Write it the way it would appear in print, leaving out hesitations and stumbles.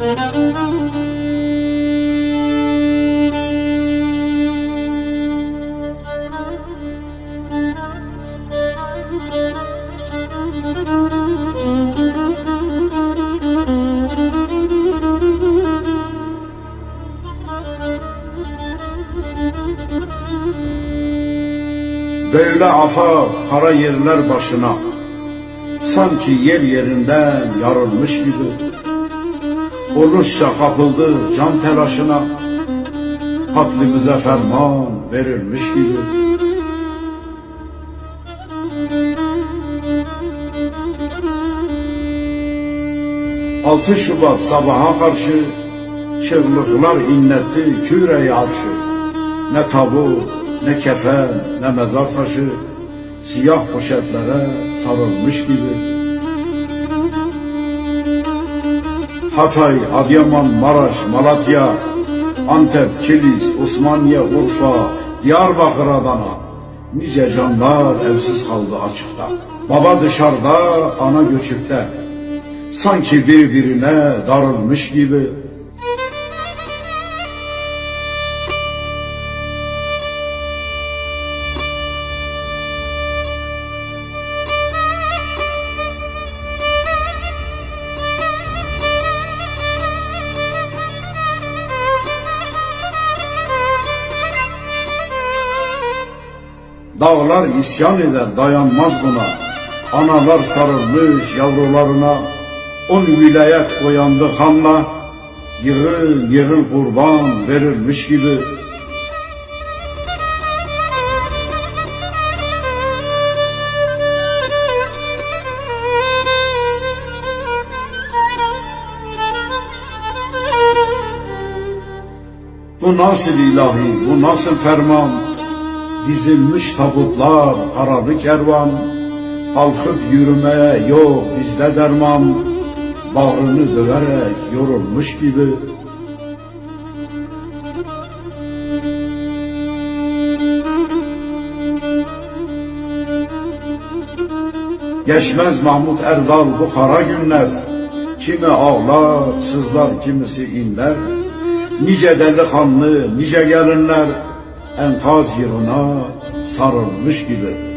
Böyle afat kara yerler başına, sanki yer yerinden yarılmış gibi. Oluşça kapıldı can telaşına, katlimize ferman verilmiş gibi. Altı Şubat sabaha karşı, çığlıklar inletti küre-i arşı. Ne tabut, ne kefen, ne mezar taşı, siyah poşetlere sarılmış gibi. Hatay, Adıyaman, Maraş, Malatya, Antep, Kilis, Osmaniye, Urfa, Diyarbakır, Adana, nice canlar evsiz kaldı açıkta. Baba dışarıda, ana göçükte, sanki birbirine darılmış gibi. Dağlar isyan eder, dayanmaz buna. Analar sarılmış yavrularına. 10 vilayet boyandı kanla, yığın yığın kurban verilmiş gibi. Bu nasıl ilahi, bu nasıl ferman? Dizilmiş tabutlar, kararlı kervan, kalkıp yürümeye yok dizde derman, bağrını döverek yorulmuş gibi. Geçmez Mahmut Erdal bu kara günler, kimi ağlar, sızlar, kimisi inler. Nice delikanlı, nice gelinler, enkaz yığına sarılmış gibi.